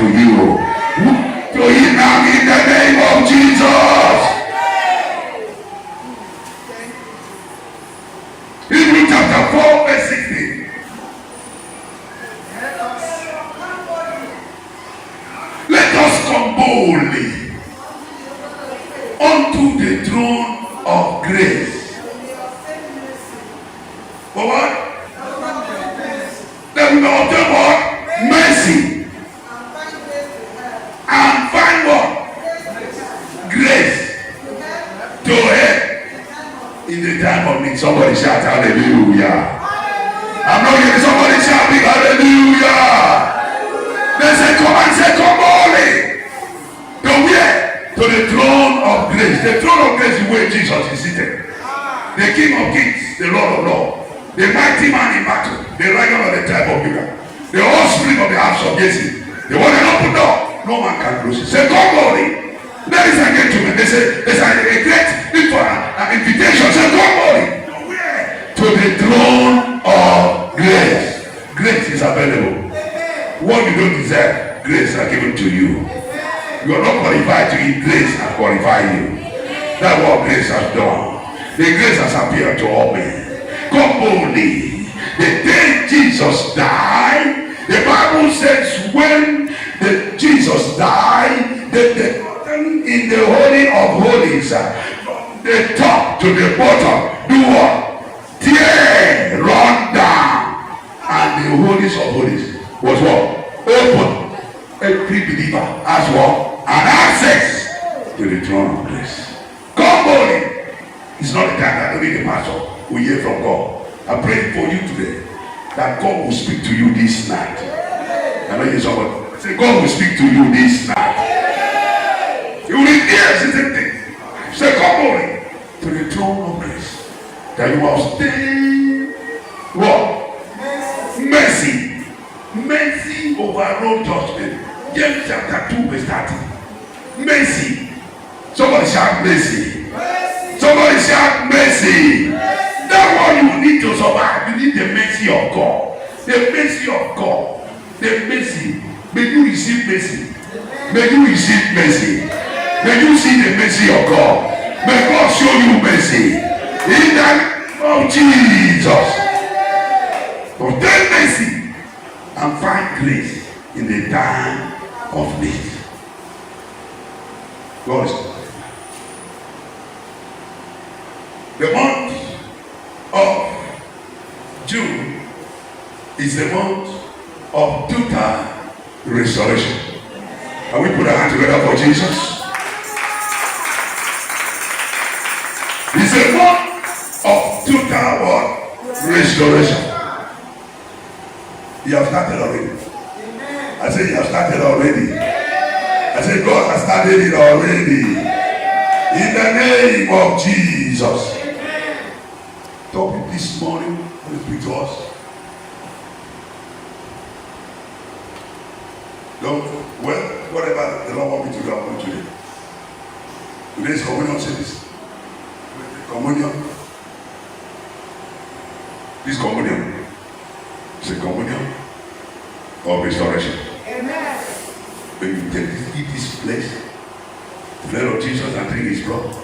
to you. To him now in the name of Jesus. Hebrews chapter 4 verse 16. Let us come boldly unto the throne of grace. For what? That we may obtain what? Mercy. And find what? Grace to help in the time of need. Somebody shout hallelujah. I'm not hearing somebody shouting hallelujah. They say come and say come boldly. To where? To the throne of grace. The throne of grace is where Jesus is seated. The King of Kings, the Lord of Lords, the mighty man in battle, the Lion of the tribe of Judah, the offspring of the house of Jesse, the one that opened door, no man can close it. Say come boldly. Ladies and gentlemen, they say there's a great invitation. Say come boldly. To where? To the throne of grace. Grace is available. What you don't deserve, grace are given to you. You are not qualified to eat, grace has qualified you. That's what grace has done. The grace has appeared to all men. Come boldly. The day Jesus died, the Bible says when Jesus died, the curtain in the Holy of Holies, from the top to the bottom, do what? Tear, run down. And the Holies of Holies was what? Open. Every believer has what? An access to the throne of grace. Come boldly. It's not the time that only the pastor will hear from God. I'm praying for you today that God will speak to you this night. I know you somebody say God will speak to you this night. You will hear the same thing. Say come boldly to the throne of grace that you must obtain what? Mercy. Mercy overrode judgment. James chapter 2 verse 30. Mercy. Somebody shout mercy. Somebody shout mercy. That's what you need to survive. You need the mercy of God. The mercy of God. The mercy. May you receive mercy. May you receive mercy. May you see the mercy of God. May God show you mercy. In the name of Jesus. Obtain mercy and find grace in the time of need. God is the month of June is the month of total restoration. Can we put our hands together for Jesus? It's a month of total what? Restoration. You have started already. I said you have started already. I said God has started it already. In the name of Jesus. Topic this morning will speak to us. Well, whatever the Lord wants me to do, I want to do. Today's communion service. Communion. This communion is a communion of restoration. Amen. When you eat this place, the blood of Jesus and drink his blood,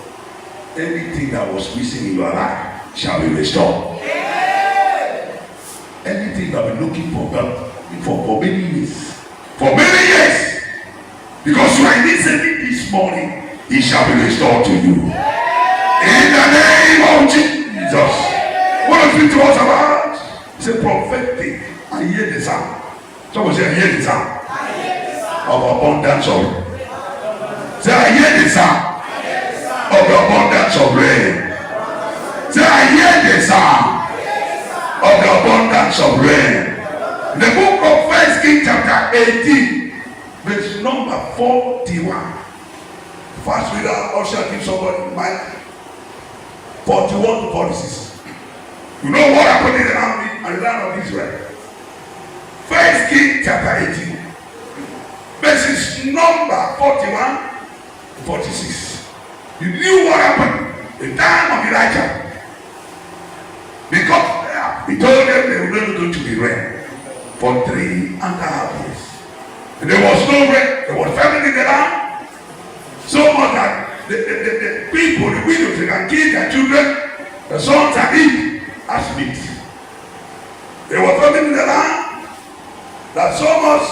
anything that was missing in your life shall be restored. Amen. Anything that you've been looking for God for many years. For many years. Because you are listening this morning, it shall be restored to you. In the name of Jesus. What does it to us about? It's a prophetic. I hear the sound. Someone say, I hear the sound. Of abundance of. Say, I hear the sound. Of the abundance of rain. Say, I hear the sound. Of the abundance of rain. The book of 1 Kings chapter 18, verse number 41. Fast reader, usher, give somebody mic. 41 to 46. You know what happened in the land of Israel? 1 Kings chapter 18, verses number 41 to 46. You knew what happened in the time of Elijah. Because he told them they were not going to be rain for 3.5 years. There was no rain. There was famine in the land. So much that the people, the widows, they can kill their children. The sons and eat as meat. There was famine in the land. That so much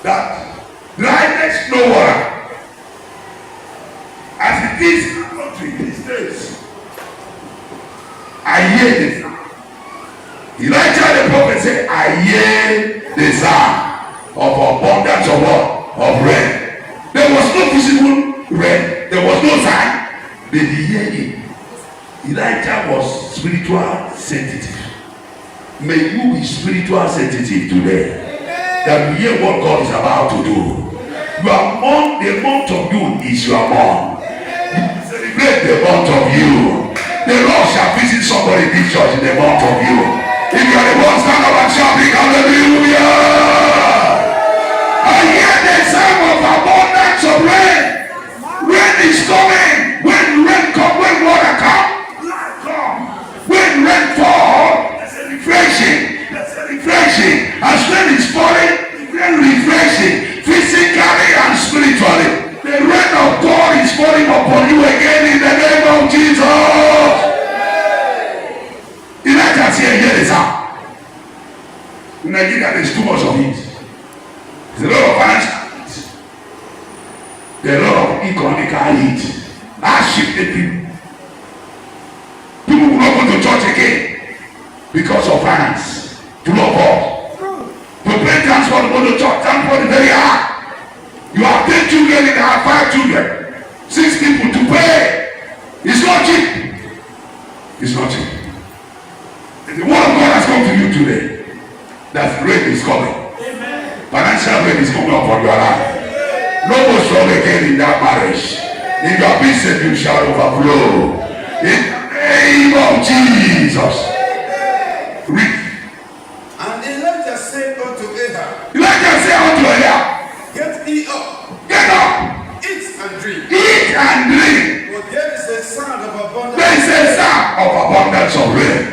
that dryness, no water. As it is in the country these days, I hear the sound. Elijah the prophet said, I hear the sound of abundance of what? Of rain. There was no visible rain. There was no sign. But he heard it. Elijah was spiritual sensitive. May you be spiritual sensitive today. That you hear what God is about to do. Your month, the month of June is your month. You celebrate the month of you. The Lord shall visit somebody in this church in the month of you. If you are the one, stand up and shout, hallelujah. I hear the sound of abundance of rain. Rain is coming. When rain comes, when water comes, life comes. When rain falls, there's a refreshing. There's a refreshing. As rain is falling, rain refreshing, physically and spiritually. The rain of God is falling upon you again in the name of Jesus. Elijah said, here is how. In Nigeria, there's too much of it. There's a lot of violence. There's a lot of economical heat. That shifted people. People will not go to church again because of violence. To love God. To pay transport to go to church. Transport is very hard. You have 10 children and have 5 children. 6 people to pay. It's not cheap. It's not cheap. The word of God has come to you today. That rain is coming. Amen. Financial rain is coming upon your life. No more struggle again in that marriage. In your business you shall overflow. In the name of Jesus. Read. And Elijah said unto Ahab, Elijah said unto Ahab, get thee up. Get up. Eat and drink. Eat and drink. For there is a sound of abundance. There is a sound of abundance of rain.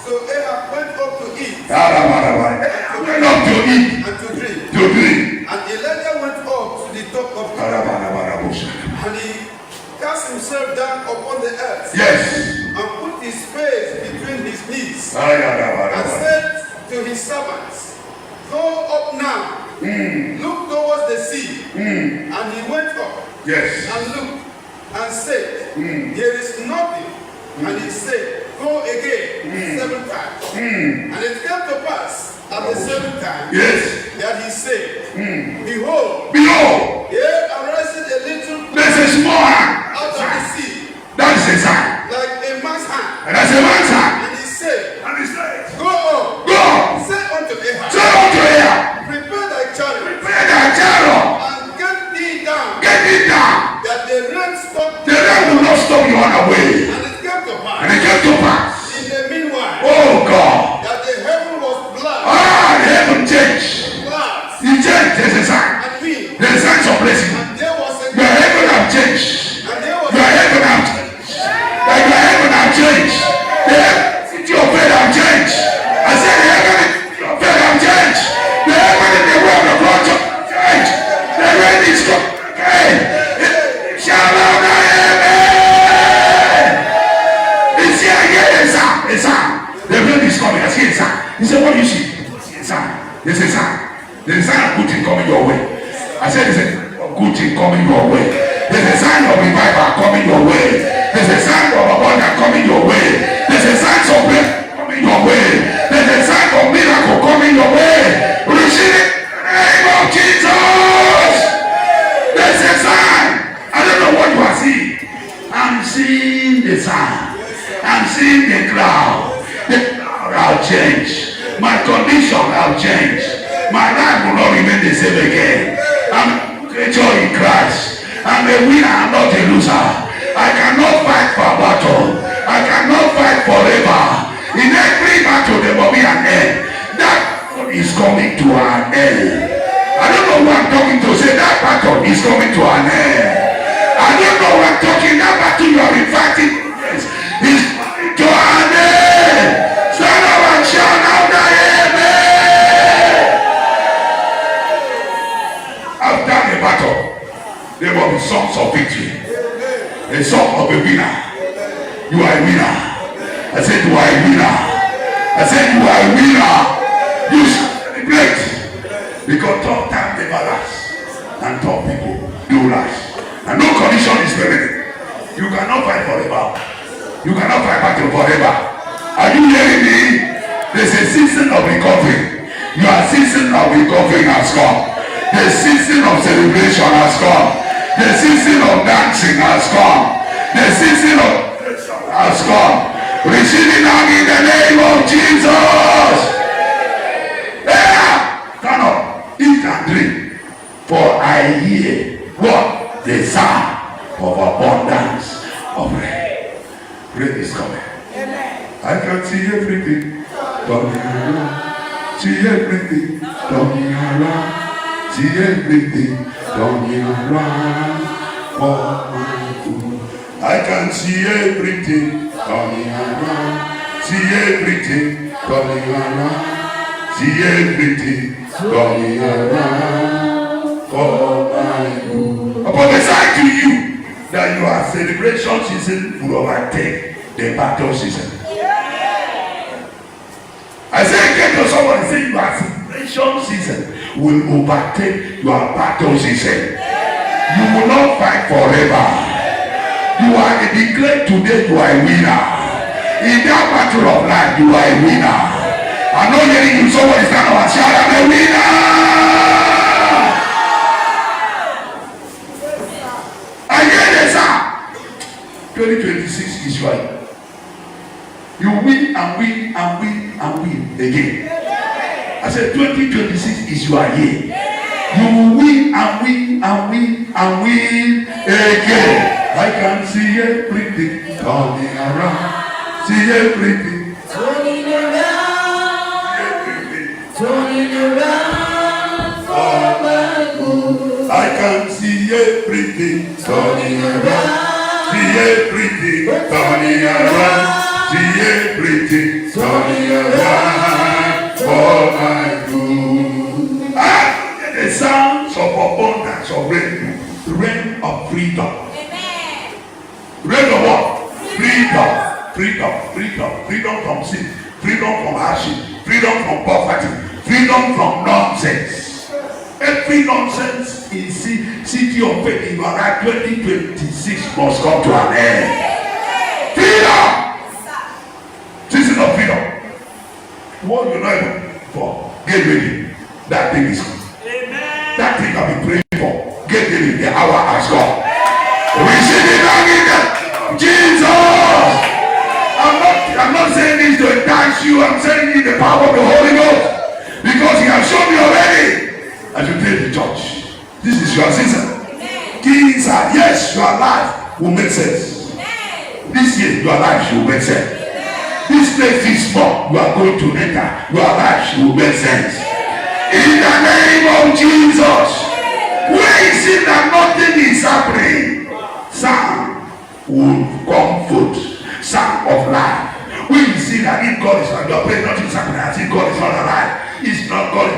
So Ahab went up to eat. Went up to eat. And to drink. To drink. And Elijah went up to the top of the mountain. And he cast himself down upon the earth. Yes. And put his face between his knees. And said to his servants, go up now. Look towards the sea. And he went up. Yes. And looked and said, there is nothing. And he said, go again 7 times. And it came to pass at the 7th time, yes, that he said, behold, here arises a little there's a small hand out of the sea, that is a sign, like a man's hand. and that's a man's hand. And he said, Go up. say unto Ahab, Say unto Ahab, prepare thy chariot, prepare thy chariot, and get thee down, that the rain stop. the rain will not stop you on the way. And it came to pass, And it came to pass, in the meanwhile, oh God, that the heaven was black, the heaven changed. glass, He changed. There's a sign. and wind, There's signs of blessing. and there was a Your heaven have changed. and there was Your heaven have changed. Like your heaven have changed. The heaven city of faith have changed. I said the heaven city of faith have changed. The heaven in the world of God have changed. The rain is coming again. Shout out the heaven. It's here again. A sound. The rain is coming. I see a sound. He said, what do you see? I see a sound. There's a sound. There's a sign of good thing coming your way. I said there's a sign of good thing coming your way. There's a sign of revival coming your way. There's a sign of abundance coming your way. There's a sign of breakthrough coming your way. There's a sign of miracle coming your way. Receive it in the name of Jesus. There's a sign. I don't know what you are seeing. I'm seeing the sign. I'm seeing the cloud. The cloud have changed. My condition have changed. My life will not remain the same again. I'm a creature in Christ. I'm a winner, I'm not a loser. I cannot fight for a battle. I cannot fight forever. In every battle there will be an end. That battle is coming to an end. I don't know who I'm talking to. Say that battle is coming to an end. I don't know who I'm talking. That battle you are fighting is coming to an end. Stand up and shout out the amen. After the battle, there will be songs of victory. A song of a winner. You are a winner. I said you are a winner. I said you are a winner. You should celebrate. Because tough time never lasts. And tough people do last. And no condition is permanent. You cannot fight forever. You cannot fight battle forever. Are you hearing me? There's a season of recovery. Your season of recovery has come. The season of celebration has come. The season of dancing has come. The season of has come. Receive it now in the name of Jesus. Yeah. Stand up, eat and drink. For I hear what? The sound of abundance of rain. Rain is coming. I can see everything turning around. See everything turning around. See everything turning around for my good. I can see everything turning around. See everything turning around. See everything turning around for my good. I prophesy to you that your celebration season will overtake the battle season. I say get to someone and say your celebration season will overtake your battle season. You will not fight forever. You are declared today you are a winner. In that battle of life, you are a winner. I'm not hearing you. Someone is kind of shout, I'm a winner. I hear the sound. 2026 is right. You win and win and win and win again. I said 2026 is your year. You will win and win and win and win again. I can see everything turning around. See everything turning around. Turning around for my good. I can see everything turning around. See everything turning around. See everything turning around for my good. The sounds of abundance of rain, rain of freedom. Amen. Rain of what? Freedom, freedom, freedom, freedom from sin, freedom from hardship, freedom from poverty, freedom from nonsense. Every nonsense in city of faith in your life 2026 must come to an end. Freedom. Season of freedom. What you're not able for, get ready. That thing is coming. That thing I've been praying for, get ready. The hour has come. Receive it now in the Jesus. I'm not saying this to entice you. I'm saying in the power of the Holy Ghost, because He has shown me already. As you pray the church, this is your season. Kings are, yes, your life will make sense. This year, your life will make sense. This place is small. You are going to enter. Your life will make sense. In the name of Jesus. Where is it that nothing is happening? Sound will come forth. Sound of life. When you see that if God is not, your prayer, nothing is happening. As if God is not alive. It's not God.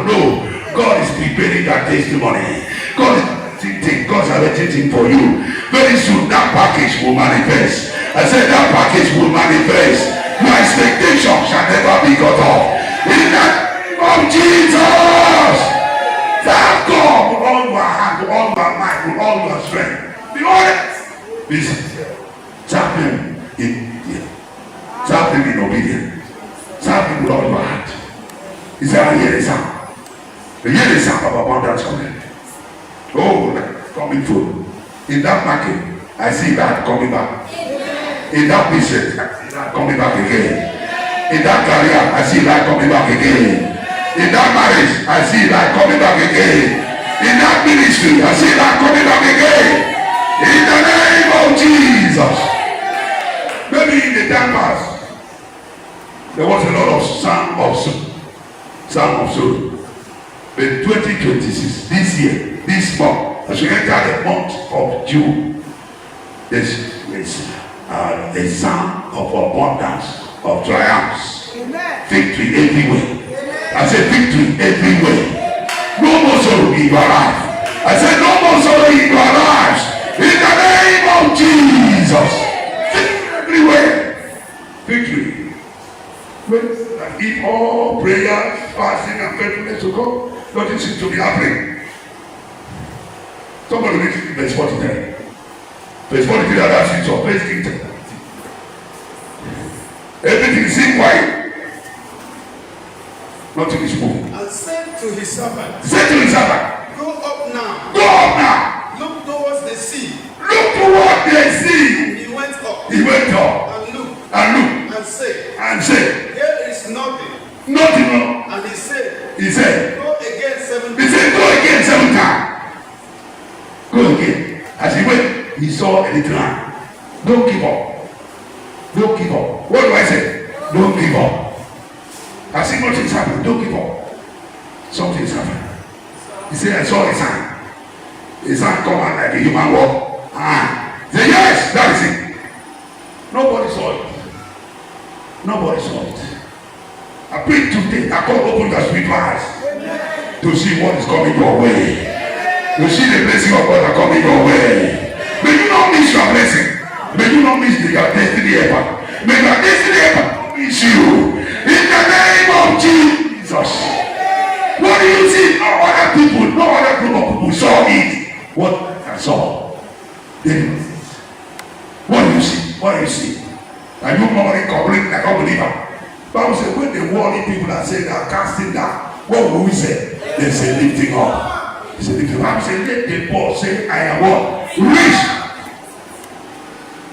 No. God is preparing that testimony. God is thinking. God's arranging for you. Very soon that package will manifest. I said that package will manifest. Your expectation shall never be cut off. In the name of Jesus. Thank God with all your heart, with all your mind, with all your strength. Be honest. Listen. Serve Him in fear. Serve Him in obedience. Serve Him with all your heart. He said, I hear the sound. I hear the sound of abundance coming. Oh, coming through. In that market, I see that coming back. In that business, I see that coming back again. In that career, I see that coming back again. In that marriage, I see that coming back again. In that ministry, I see that coming back again. In the name of Jesus. Maybe in the time past, there was a lot of sound of soul. But 2026, this year, this month, as we enter the month of June, there's a sound of abundance, of triumphs. Amen. Victory everywhere. Amen. I said victory everywhere. No more sorrow in your life. I said, no more sorrow in your lives. In the name of Jesus. Victory everywhere. Victory. If all prayers, fasting, and faithfulness to God, nothing seems to be happening. Somebody read verse 43. Verse 43, that's it. So, verse 15. Everything seems quiet. Nothing is moving. And said to his servant, Go up now. Go up now. Look towards the sea. Look toward the sea. And he went up. He went up. And looked. And looked. And said, Here is nothing. Nothing wrong. And he said, Go again 7 times. He said, go again 7 times. Go again. As he went, he saw a little lamb. Don't give up. Don't give up. What do I say? Don't give up. I see nothing's happening. Don't give up. Something's happening. He said, I saw a sign. A sign come out like a human walk. He said, yes, that is it. Nobody saw it. Nobody saw it. I pray today that God open your spiritual eyes to see what is coming your way. To see the blessing of God that coming your way. May you not miss your blessing. May you not miss your destiny ever. May your destiny ever miss you. In the name of Jesus. What do you see? No other people, no other group of people saw it. What I saw. Then, what do you see? What do you see? Are you normally covering like a unbeliever? Bible says when the worldly people are saying they are casting down, what will we say? They say lifting up. He said lifting up. Bible says let the poor say I am what? Rich.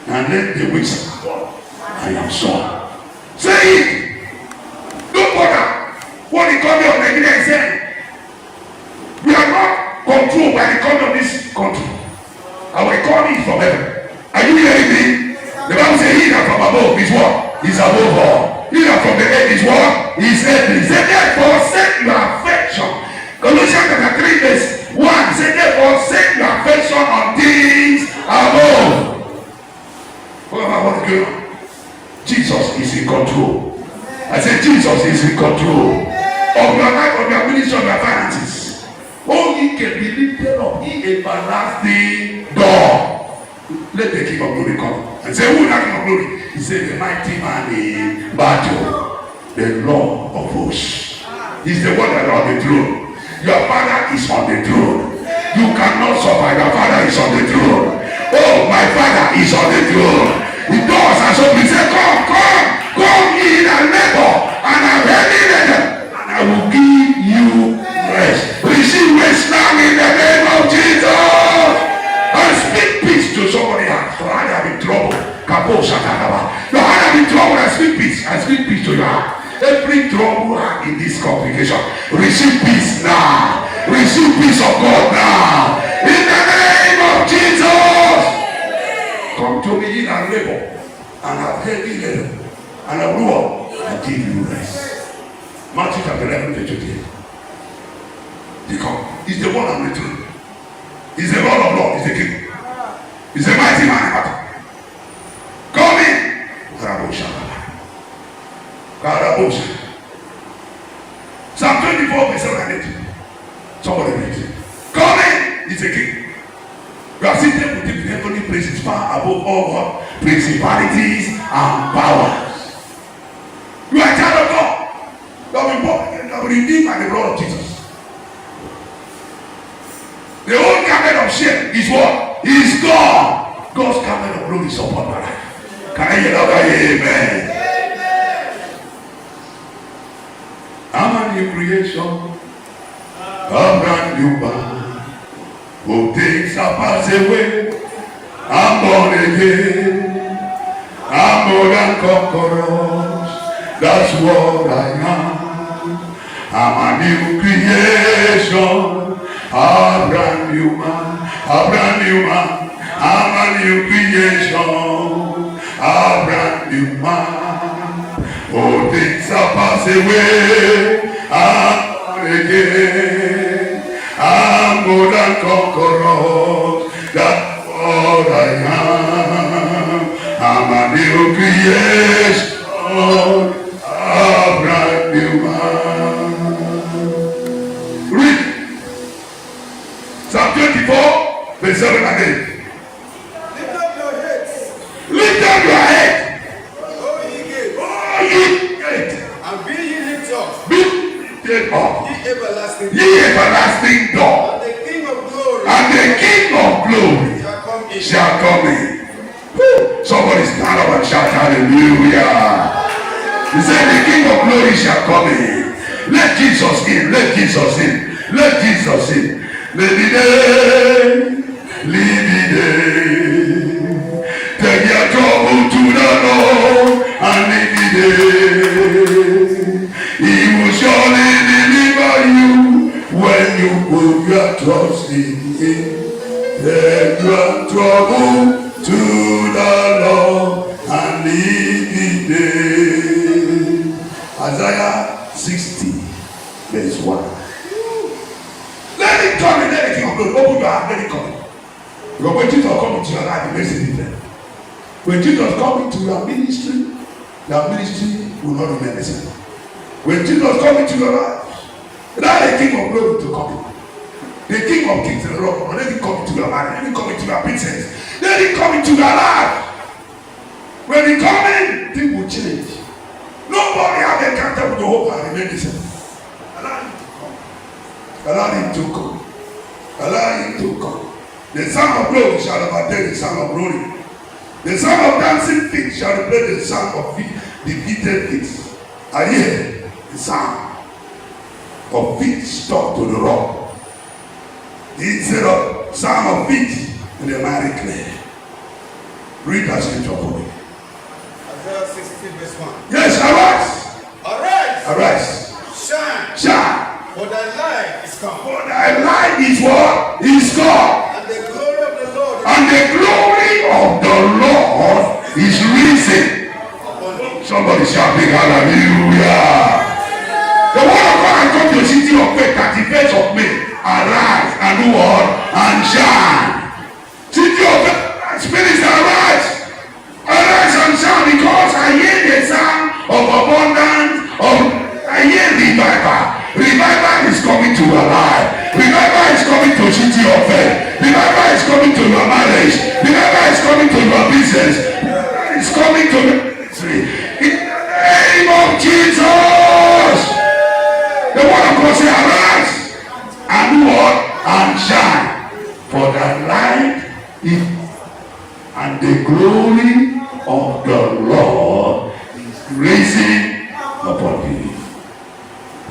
And let the weak say I am strong. Say it. Don't bother. What the economy of Nigeria is saying. We are not controlled by the economy of this country. Our economy is from heaven. Are you hearing me? The Bible says he that from above is what? Is above all. He that from the earth is what? Is earthly. He said therefore set your affection. Colossians chapter 3 verse 1. He said therefore set your affection on things above. What about what's going on? Jesus is in control. I said Jesus is in control of your life, of your ministry, of your finances. Oh, he can be lifted up. He everlasting door. Let the King of Glory come. And say, who is that King of Glory? He said, the mighty man in battle, the Lord of hosts. He's the one that is on the throne. Your father is on the throne. You cannot survive. Your father is on the throne. Oh, my father is on the throne. The doors are so he said, come in and labor, and I'm ready, and I will give you rest. Receive rest now in the name of Jesus. And speak peace to somebody else. Your heart have been trouble. Your heart have been trouble and speak peace. And speak peace to your heart. Every trouble in this congregation, receive peace now. Receive peace of God now. In the name of Jesus. Come to me in and labor. And have heavy labor. And I will and give you rest. Matthew chapter 11 verse 28. He come. He's the one on the throne. He's the Lord of Lords. He's the King. He's the mighty man in battle. Come in. Psalm 24 verse 7 and 8. Somebody read it. Come in. He's the King. You are seated with him in heavenly places far above all what? Principalities and powers. You are a child of God. You have been born again. You have been redeemed by the blood of Jesus. The old garment of shame is what? Is gone. God's garment of glory is upon my life. Can I hear that? Amen. I'm a new creation. A brand new man. All things are passed away. I'm born again. I'm more than conquerors. That's what I am. I'm a new creation. A brand new man, a brand new man, I'm a new creation, a brand new man. All things are passed away, I'm born again, I'm more than conquerors, that's what I am. I'm a new creation, a brand new man. Read. Psalm 24, verse 7 and 8. Lift up your heads. Lift up your head. O ye gates. Oh, ye gates. And be ye lifted up. Be lifted up. Ye everlasting. Ye everlasting door. And the King of glory. And the King of glory Shall come in. shall come in. Woo. Somebody stand up and shout hallelujah. He said the King of glory shall come in. Let Jesus in. Let Jesus in. Let Jesus in. Let the day. Lead the day. Take your trouble to the Lord and lead the day. He will surely deliver you when you put your trust in Him. Take your trouble to the Lord and lead the day. Isaiah 60, verse 1. Let it come in, let it come. Open your heart, let it come. Because when Jesus comes into your life, it makes a difference. When Jesus comes into your ministry will not remain the same. When Jesus comes into your life, allow the King of glory to come in. The King of kings and Lord, let him come into your life, let him come into your business, let him come into your life. When he come in, things will change. Nobody have encounter with the hope and remain the same. Allow him to come. Allow him to come. Allow him to come. The sound of glory shall overtake the sound of glory. The sound of dancing feet shall replace the sound of defeated feet. I hear the sound of feet stuck to the rock. Instead of sound of feet in the mighty clay. Read that scripture for me. Isaiah 60, verse 1. Yes, arise. Arise. Arise. Shine. Shine. For thy light is come. For thy light is what? Is God. And the glory of the Lord. And the glory of the Lord is risen. Somebody shout big hallelujah. The word of God has come to the city of faith, 31st of May. Arise and do what? And shine. City of faith, spirits arise. Arise and shine, because I hear the sound of abundance, I hear revival. Revival is coming to your life. Revival is coming to city of faith. Revival is coming to your marriage. Revival is coming to your business. Revival is coming to your ministry. In the name of Jesus. The word of God says, arise and do what? And shine. For the light is, and the glory of the Lord is rising upon thee.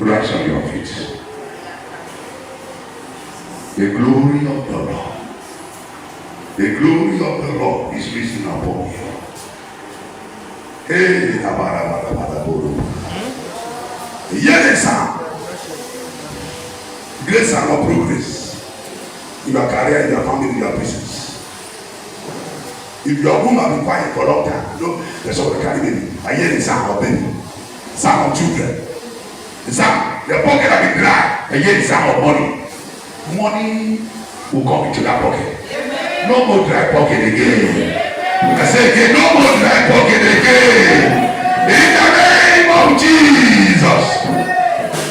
Rise on your feet. The glory of the Lord. The glory of the Lord is risen upon you. Hey, hear the sound. Great sound of progress in your career, in your family, in your business. If your womb has been quiet for a long time, you know, there's always carry baby. I hear the sound of baby, sound of children. The sound, the pocket has been dry. I hear the sound of money. Money will come into that pocket. No more dry pocket again. I say again, no more dry pocket again. In the name of Jesus.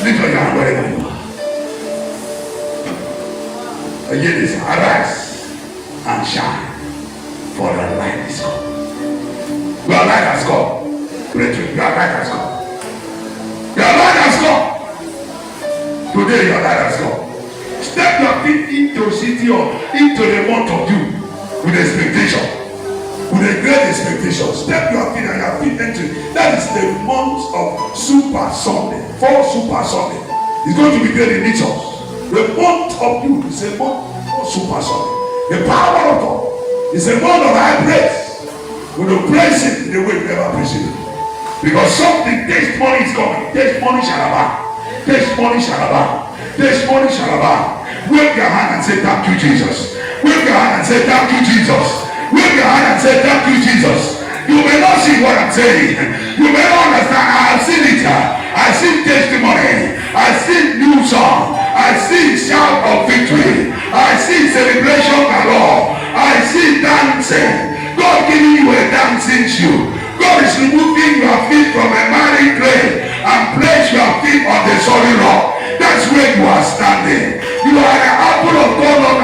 Lift your hand wherever you are. I hear this. Arise and shine, for the light is come. Your light has come. Brethren, your light has come. Your light has come. Today your light has come. Step your feet into city or into the month of June with expectation. With a great expectation. Step your feet and your feet into. That is the month of Super Sunday. For Super Sunday. It's going to be great in nature. The month of June is a month of Super Sunday. The power of God is a month of high praise. We're going to praise Him in the way we never praise Him. Because something, this money is coming. This money shall abound. This money shall abound. This money shall abound. Wave your hand and say thank you, Jesus. Wave your hand and say thank you, Jesus. Wave your hand and say thank you, Jesus. You may not see what I'm saying. You may not understand. I have seen it. I see testimony. I see new song. I see shout of victory. I see celebration galore. I see dancing. God giving you a dancing shoe. God is removing your feet from a miry clay and place your feet on the solid rock. That's where you are standing. You are the apple of God on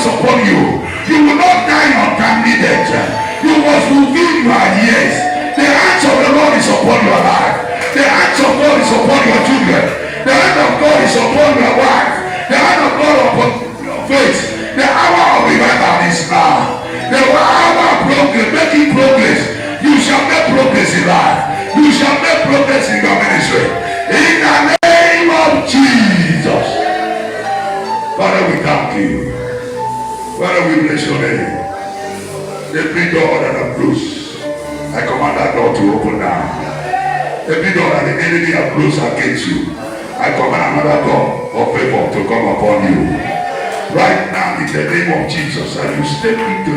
is upon you. You will not die untimely death. You must fulfill your years. The hands of the Lord is upon your life. The hands of God is upon your children. The hand of God is upon your wife. The hand of God upon your faith. The hour of revival is now. The hour of progress, making progress. You shall make progress in life. You shall make progress in your ministry. In the name of Jesus. Father, we thank you. Father, we bless your name. Every door that I'm closed, I command that door to open now. Every door that the enemy has closed against you, I command another door of favor to come upon you. Right now, in the name of Jesus, as you step into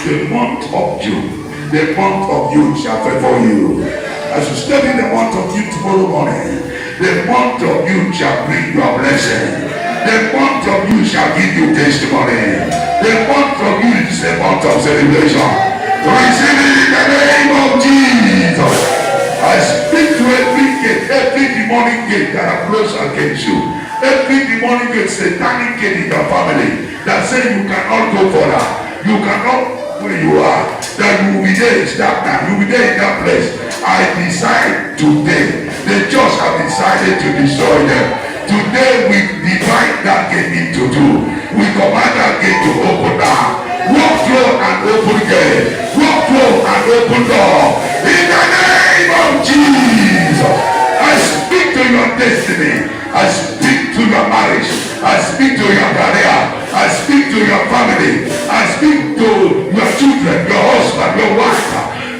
the month of June, the month of June shall favor you. As you step in the month of June tomorrow morning, the month of June shall bring your blessing. The month of June shall give you testimony. The month of June is a month of celebration. Receive it in the name of Jesus. I speak to every gate, every demonic gate that are closed against you. Every demonic gate, satanic gate in your family that say you cannot go further. You cannot where you are. That you will be there in that time. You will be there in that place. I decide today. The church have decided to destroy them. Today we divide that gate into two. We command that gate to open now. Walk through and open gate. Walk through and open door. In the name of Jesus. I speak to your destiny. I speak to your marriage. I speak to your career. I speak to your family. I speak to your children, your husband, your wife.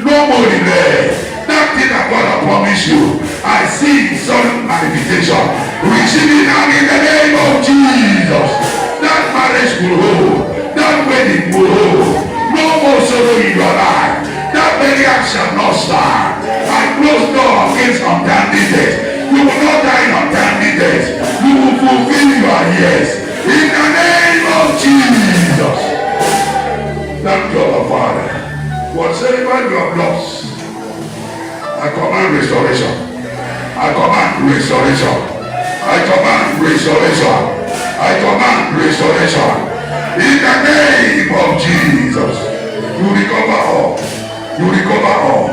No more delay. That thing that God has promised you, I see some manifestation. Receive it now in the name of Jesus. That marriage will hold. That wedding will hold. No more sorrow in your life. That burial shall not stand. I close door against untimely death. You will not die in untimely death. You will fulfill your years. In the name of Jesus. Thank you, our Father. Whatsoever you have lost, I command restoration. I command restoration. I command restoration. I command restoration. In the name of Jesus. You recover all. You recover all.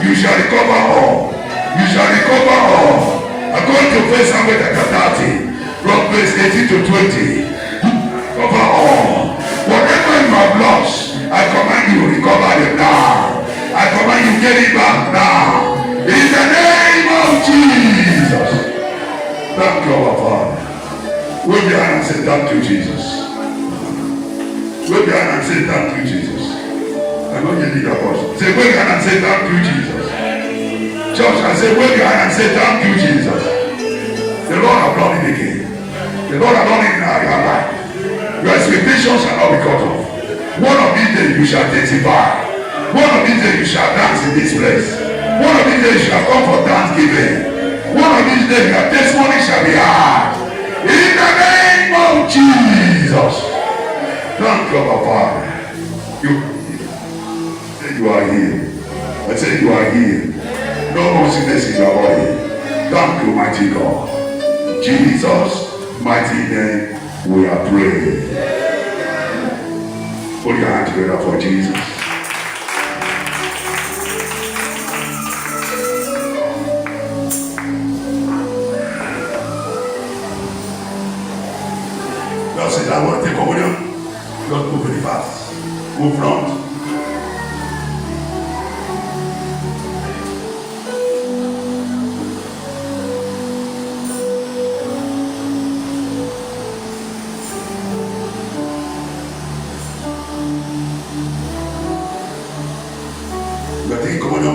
You shall recover all. You shall recover all. According to 1 Samuel chapter 30, from verse 18 to 20. Recover all. Whatever you have lost, I command you recover it now. I command you get it back now. In the name of Jesus. Thank you, our Father. Wave your hand and say thank you, Jesus. Wave your hand and say thank you, Jesus. I know you need a voice. Say wave your hand and say thank you, Jesus. Church, I say wave your hand and say thank you, Jesus. The Lord has done it again. The Lord has done it in your life. Your expectations shall not be cut off. One of these days you shall testify. One of these days you shall dance in this place. One of these days you shall come for thanksgiving. One of these days your testimony shall be heard. In the name of Jesus. Thank you, our Father. You say you are here. I say you are here. No more sickness in your body. Thank you, mighty God. Jesus' mighty name we are praying. Put your hand together for Jesus. Just say I want to take communion. Just move very fast. Move front.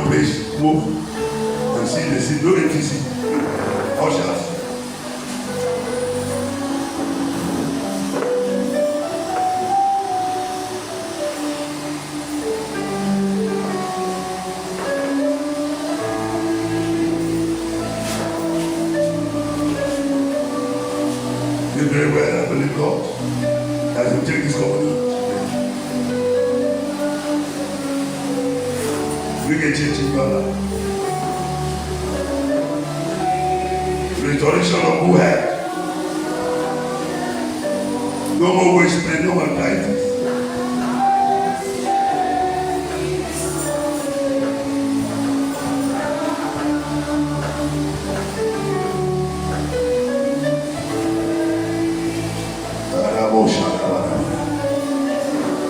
Please move and see the seat. Don't let me see. Ushers. Did very well, I believe God. As we take this communion. Bring a change in your life. Restoration of who had. No more waste pain, no more diabetes.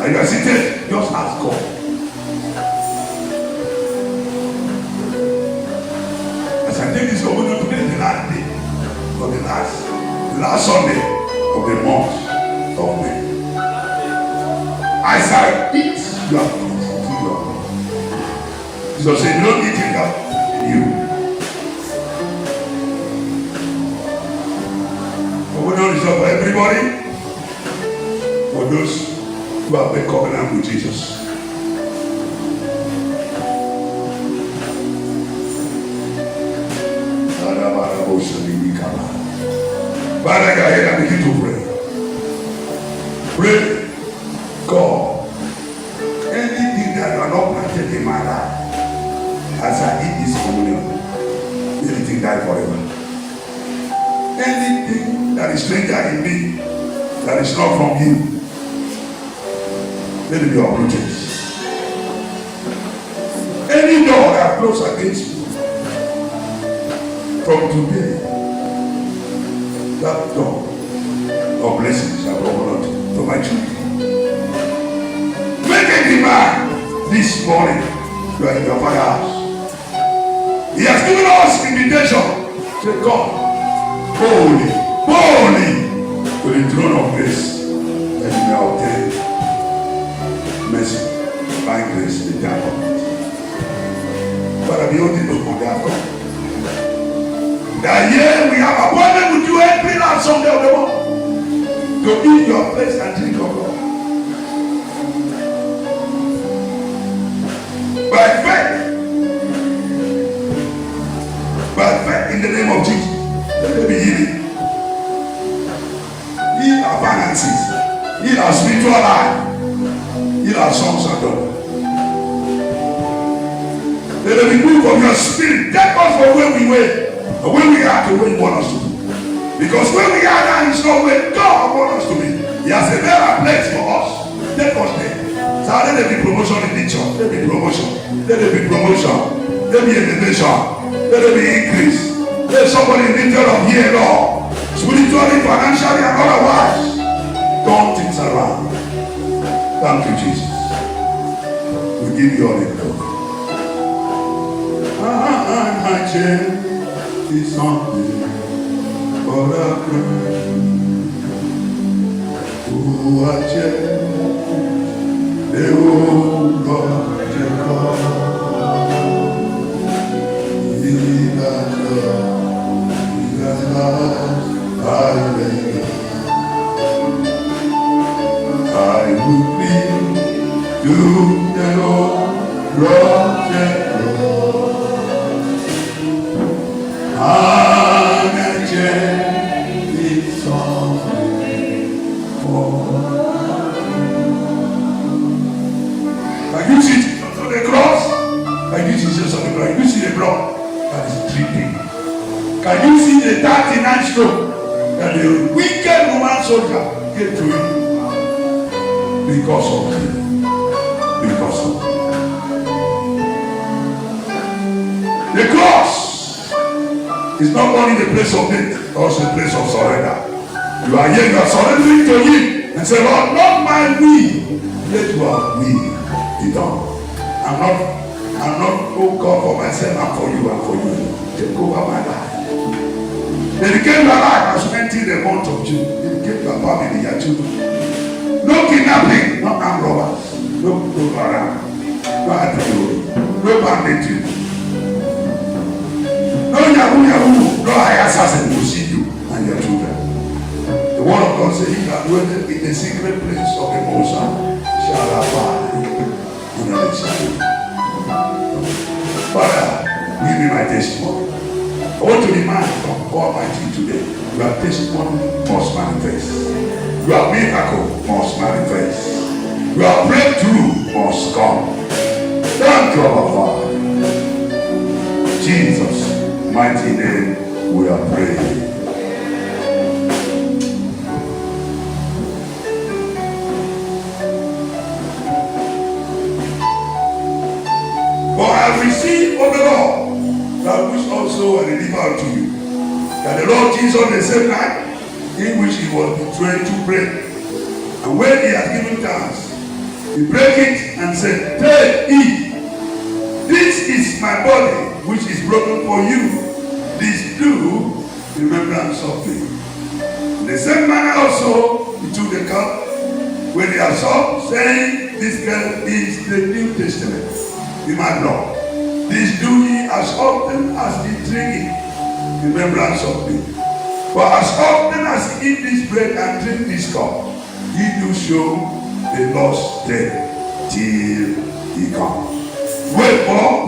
And you are seated, just ask God. As I take this communion today, the last day of the last Sunday of the month of May. As I eat, you are food. Jesus said, don't eat it up in you. Communion is not for everybody. For those who have been covenant with Jesus. Father, go ahead and begin to pray. Pray, God, anything that you are not planted in my life, as I eat this communion, anything die forever. Anything that is stranger in me, that is not from you, let it be uprooted. Any door that closes against you, from today, that door of blessings shall be opened to my children. Make a demand this morning. You are in your father's house. He has given us invitation to God, boldly to the throne of grace, that you may obtain mercy, by grace, the time of it. But the only look for that God. That year we have appointment with you every last Sunday of the month to eat your place and drink your blood. By faith in the name of Jesus, let there be healing. Heal our finances, heal our spiritual life, heal our sons and daughters. Let there be move of your spirit. Take us from where we were. But when we are to where you want us to be. Because when we are now is not where God wants us to be. He has a better place for us. Take us there. So let there be promotion in the church. Let there be promotion. Let there be promotion. Let there be elevation. Let there be increase. Let somebody in the middle of here, Lord. Spiritually, financially, and otherwise. Turn things around. Thank you, Jesus. We give you all the glory. My chain is something for a friend who I changed the old God Jacob. He that lost I lay. I would be to the Lord God Jacob. Can you see Jesus on the cross? Can you see Jesus on the cross? Can you see the blood that is dripping? Can you see the 39 stroke that the wicked Roman soldier gave to him? Because of him. Because of him. The cross is not only the place of death, also the place of surrender. You are here, you are surrendering to him and say, Lord, not my will, let your will be done. I'm not, oh God, for myself, I'm for you and for you. Take over my life. Dedicate your life as entering the month of June. Dedicate your family, your children. No kidnapping, no armed robbers, no around, no adultery, no banditry. No Yahoo, no high assassin will see you and your children. The word of God says, he that dwelleth in the secret place of the Most High shall abide in the exile. Father, give me my testimony. I want to remind from Almighty today, your testimony must manifest. Your miracle must manifest. Your breakthrough must come. Thank you, our Father. Jesus' mighty name we are praying. also I deliver unto you that the Lord Jesus the same night in which he was betrayed to break. And when he had given thanks, he brake it and said, take, eat. This is my body which is broken for you. This do remembrance of me. In the same manner also he took the cup when he had supped, saying, this cup is the New Testament in my blood. This do ye as often as ye drink it, in remembrance of me. For as often as ye eat this bread and drink this cup, ye do show the Lord's death till he comes. Wherefore,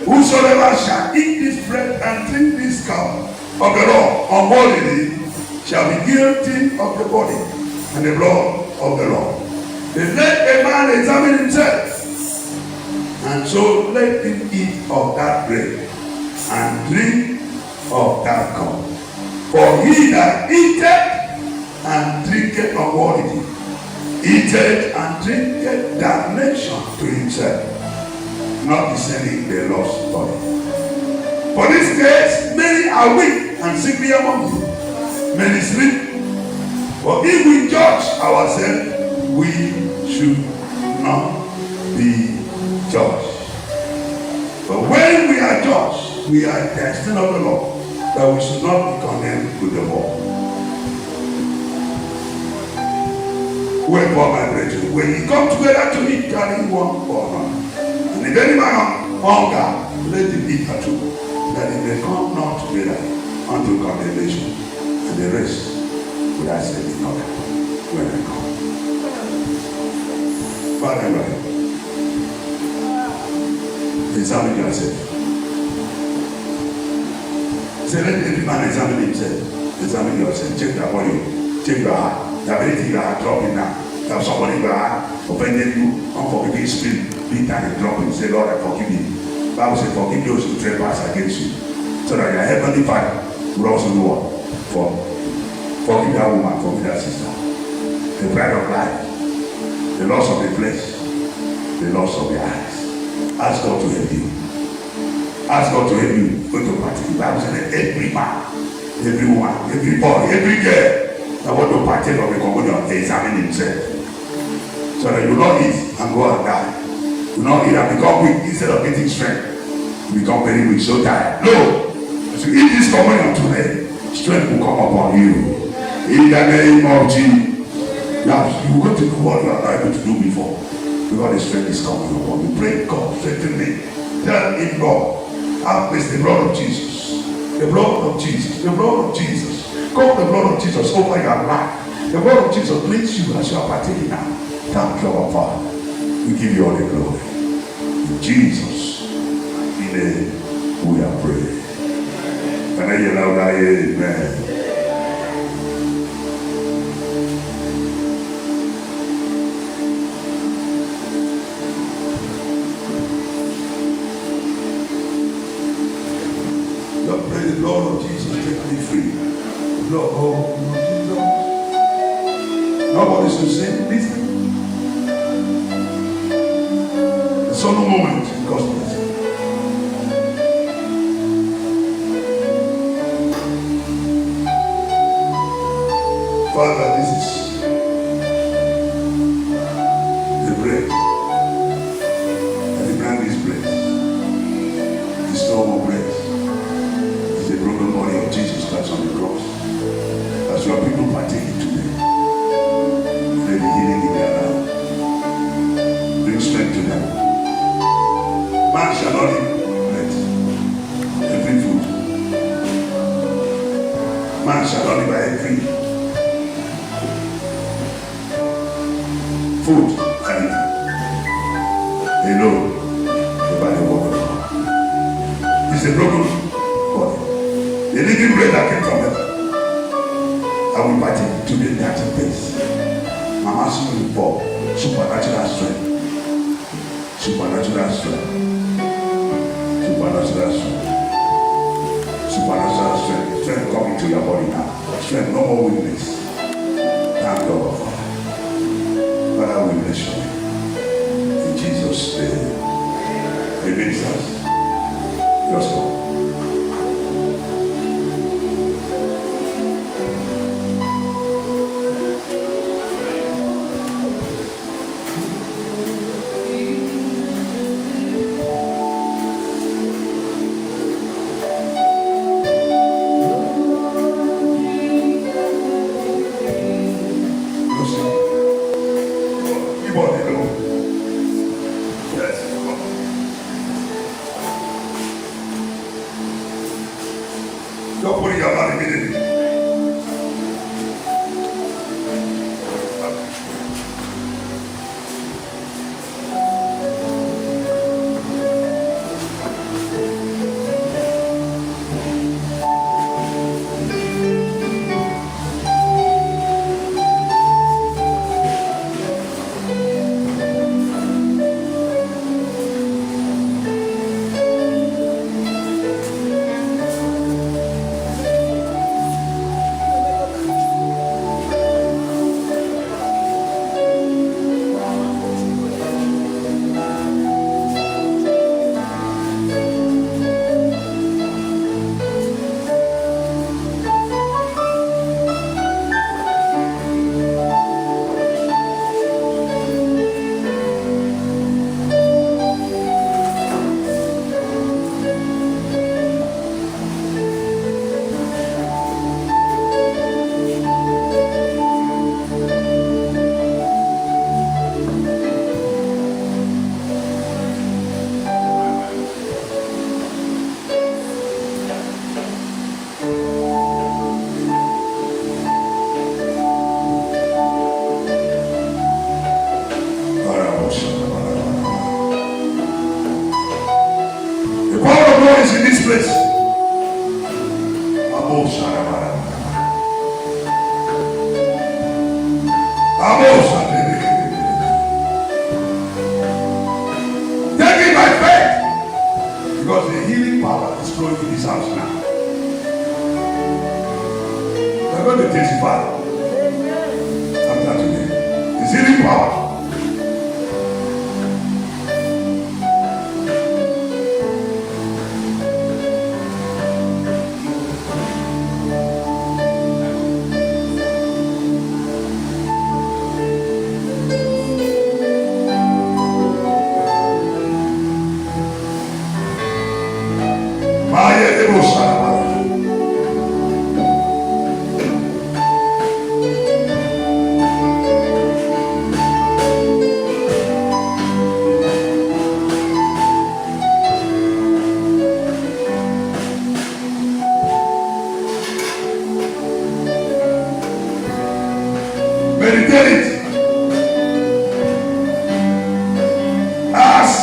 whosoever shall eat this bread and drink this cup of the Lord unworthily shall be guilty of the body and the blood of the Lord. Then let a man examine himself, and so let him eat of that bread and drink of that cup. For he that eateth and drinketh unworthily eateth and drinketh damnation to himself, not discerning the Lord's body. For this case, many are weak and sickly among you. Many sleep. For if we judge ourselves, we should not be judged. But when we are judged, we are destined of the Lord, that we should not be condemned with the world. Wherefore, my brethren, when you come together to eat, carry one for another. And if any man hunger, let him eat at all, that he may come not together unto condemnation, and the rest will I say in order when I come. Father, Lord, examine yourself. Say, let every man examine himself. Examine yourself. Check your body. Check your heart. The ability you are dropping now. That somebody you are offended you, unforgiving spirit, beat and dropping. Say, Lord, I forgive you. Bible says, forgive those who trespass against you. So that your heavenly Father will also know what? Forgive that woman, forgive that sister. The pride of life, the loss of the flesh, the loss of the eyes. Ask God to help you. Ask God to help you. Go to party. The Bible says, every man, every woman, every boy, every girl, I want to partake of the communion, examine himself. So that you will not eat and go and die. You will not eat and become weak instead of getting strength. You become very weak, so tired. No! As you eat this communion today, strength will come upon you. In the name of Jesus. Now, you will go to do what you are not able to do before. Because the strength is coming upon you. Pray, God, strengthen me. Tell him, God, I place the blood of Jesus. The blood of Jesus. The blood of Jesus. Call the blood of Jesus over your life. The blood of Jesus cleans you as you are partaking now. Thank you, our Father. We give you all the glory. In Jesus' name we are praying. Can I hear loud? Amen. Lord, pray the blood of Jesus take me free. Lord, oh, Jesus. Nobody's to say this. It's on a moment in God's presence. Father, this is the bread. And the brand is bread. It's no more bread. It's the broken body of Jesus Christ on the cross. As your people partake it today, let the healing in their life. Bring strength to them. Man shall not eat bread, every food. Man shall not live by every food and alone by the word of God. It's a broken body. The living bread that came from heaven. I will partake to the that place. I'm asking you for supernatural strength. Supernatural strength. Supernatural strength. Supernatural strength. Strength coming to your body now. Strength, no more weakness. Thank God, Father. Father, we bless you. In Jesus' name. Amen, sirs. Just go. power. Meditate it. Ask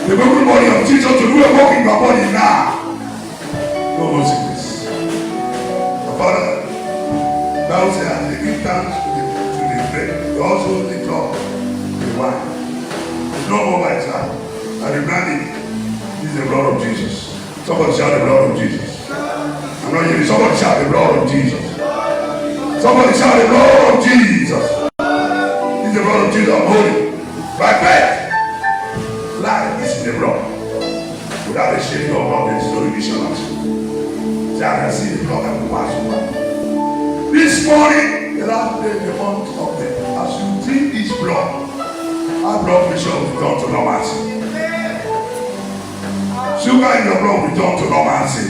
the broken body of Jesus to do a work in your body now. No more sickness. Father, Bible says, as they give thanks to the bread, they also lift up the wine. No more by time. And the brandy is the blood of Jesus. Somebody shout the blood of Jesus. I'm not hearing. Somebody shout the blood of Jesus. Somebody shout the blood of Jesus. This is the blood of Jesus. I'm holy. By faith, life is in the blood. Without the shedding of blood, there is no remission of sin. So I can see the blood that pass over. This morning, the last day of the month of the, as you drink this blood, our blood pressure will return to normalcy. Sugar in your blood will return to normalcy.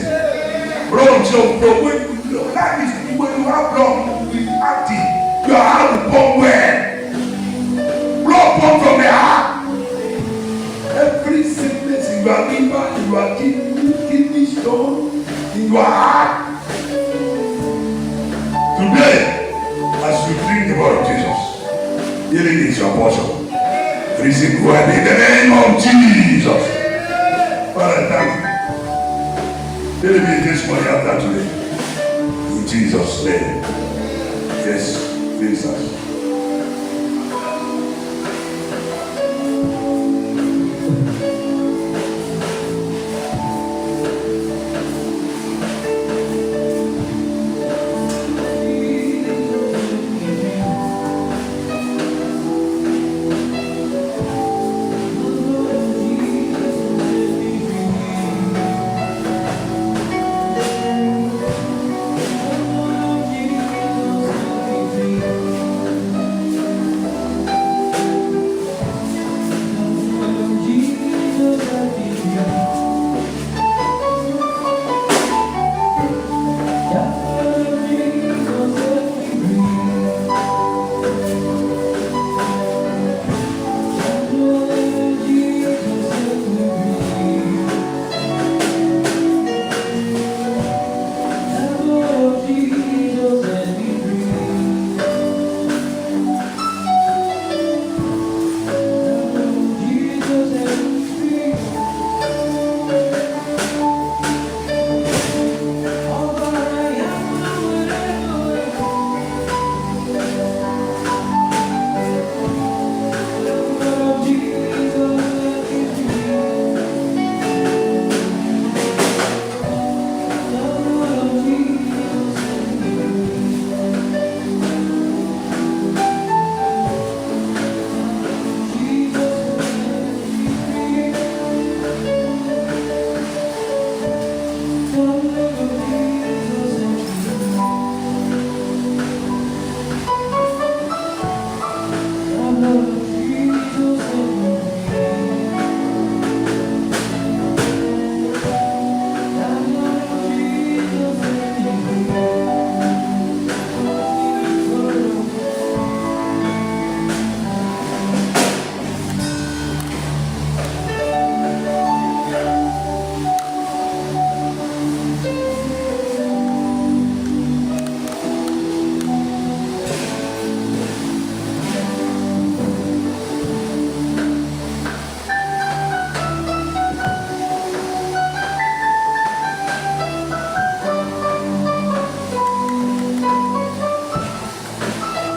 Blood of Jesus, life is when you have blood, you are active. Your heart will pump well. Blood pump from the heart. Every sickness in your liver, in your kidney stone, in your heart. Today, as you drink the blood of Jesus, healing is your portion. Receive well in the name of Jesus. Father, thank you. Tell me this morning after today. In Jesus' name. Yes, Jesus.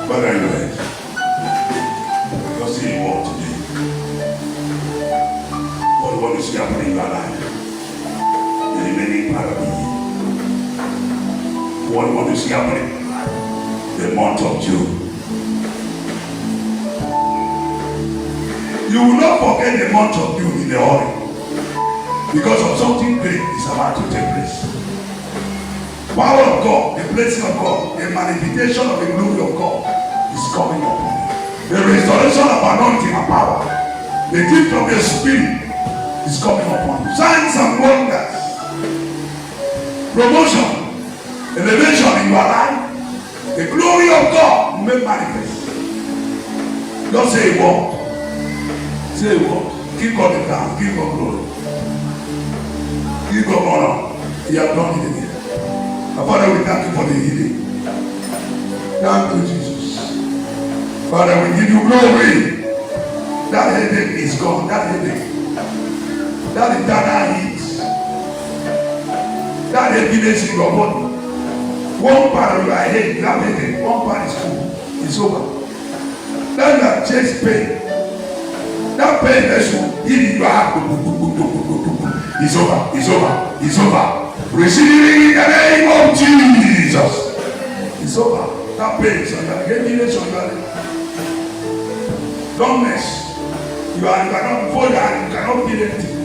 But anyway, just see what today. What is happening in your life? The remaining part of the year. What is happening? The month of June. You will not forget the month of June in the hurry, because of something great is about to take place. Power of God, the blessing of God, the manifestation of the glory of God is coming upon you. The restoration of anointing and power, the gift of the Spirit is coming upon you. Signs and wonders, promotion, elevation in your life, the glory of God will manifest. Just say a word. Say a word. Give God the thanks. Give God glory. Give God honor. He has done it again. Father, we thank you for the healing. Thank you, Jesus. Father, we give you glory. That headache is gone. That headache. That internal heat. That heaviness in your body. One part of your head, you have headache. One part is full. It's over. That you have chest pain. That pain that you heal in your heart. It's over. It's over. It's over. Receive in the name of Jesus. It's over. That pain is on your heaviness on your head. Dumbness. You cannot feel anything.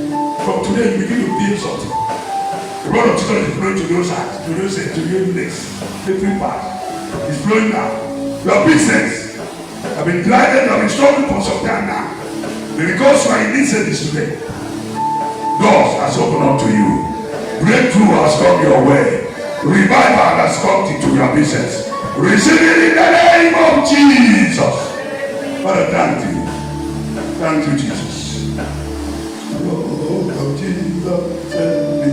From today you begin to feel something. The blood of Jesus is flowing to those hands, to those heads, to your legs, every part. It's flowing now. Your business have been glided, have been struggling for some time now. But because you are in this service today, doors has opened up to you. Breakthrough has come your way. Revival has come into your business. Receive it in the name of Jesus. Father, thank you. Thank you, Jesus. Lord of Jesus, set me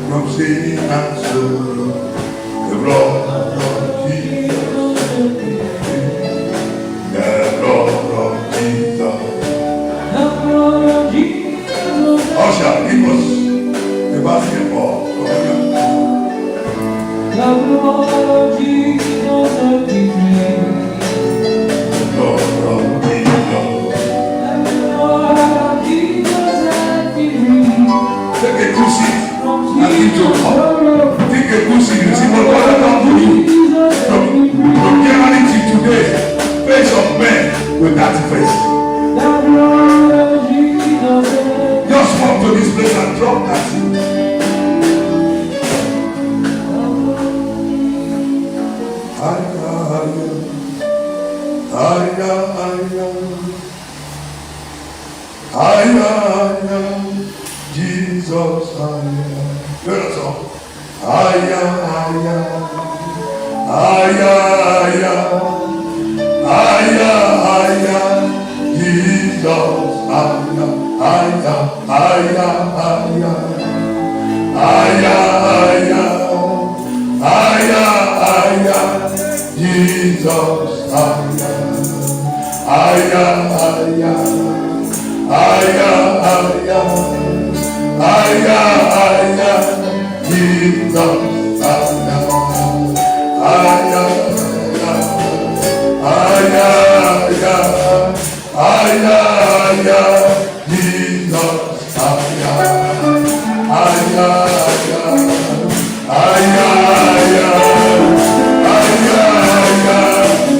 from sin and sorrow. The blood of Jesus, set me free. The blood of Jesus. The blood of Jesus. Usher, give us the basketball. The blood of Jesus, set me free. The blood of take a good seat and give to God. Take a good seat. You see what God has done for you. From January to today, face of men with that face. Just walk to this place and drop that seat. Jesus, let us all. Aya, aya, aya, aya, aya, aya, Jesus, aya, aya, aya, aya, aya, aya, aya, aya, Jesus, aya, aya, aya, aya, aya. Aya, aya, Jesus, aya, aya, aya, aya, aya, aya, Jesus, aya, aya, aya, aya, aya, aya, aya,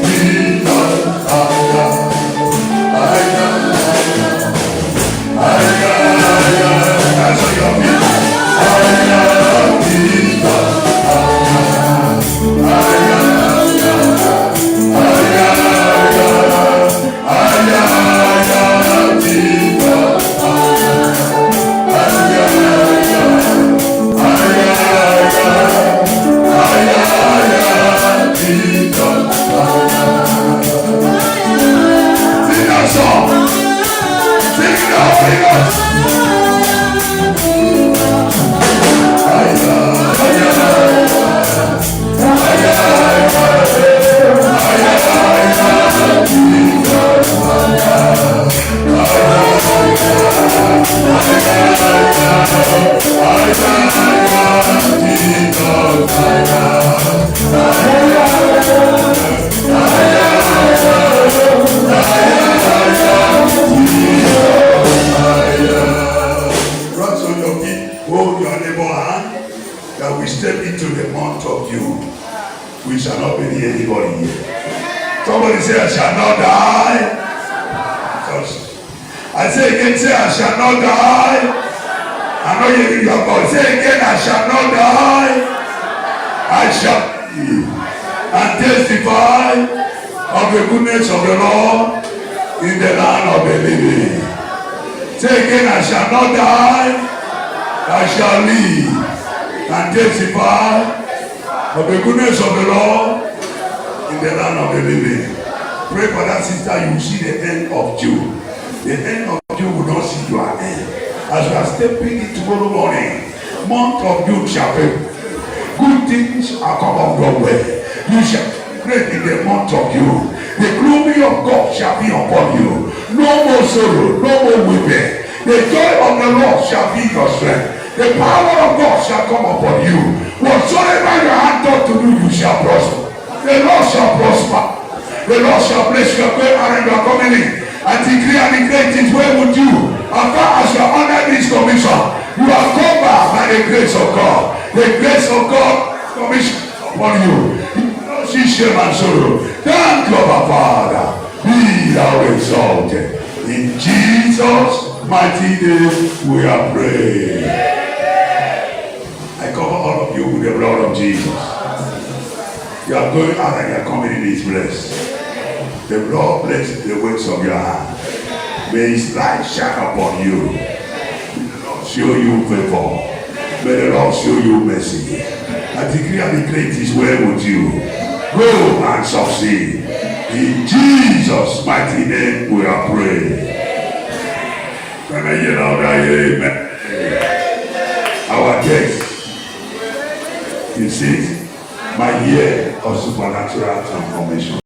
Jesus, aya, aya, aya, aya. That's what you're doing. Sing that song. Sing it out, sing it. Hold your neighbor hand that we step into the month of June. We shall not bury anybody here. Somebody say, I shall not die. I say again, say I shall not die. I know you hear your voice. Say again, I shall not die. I shall live and testify of the goodness of the Lord in the land of the living. Say again, I shall not die. I shall live and testify of the goodness of the Lord in the land of the living. Pray for that sister, you will see the end of June. The end of June will not see your end. As you are stepping in tomorrow morning, month of June shall be. Good things are come of your way. You shall be great in the month of June. The glory of God shall be upon you. No more sorrow, no more weeping. The joy of the Lord shall be your strength. The power of God shall come upon you. Whatsoever your hand thought to do, you shall prosper. The Lord shall prosper. The Lord shall bless your going out and your coming in. And decree and declare things well with you. As far as you are under this commission, you are covered by the grace of God. The grace of God commission upon you. You will not see shame and sorrow. Thank you, our Father. Be thou exalted. In Jesus' mighty name we are praying. I cover all of you with the blood of Jesus. You are going out and you are coming in this place. The Lord bless the works of your hand. May his light shine upon you. May the Lord show you favor. May the Lord show you mercy. I decree and declare it is well with you. Go and succeed. In Jesus' mighty name we are praying. Amen. Our text is it, my year of supernatural transformation.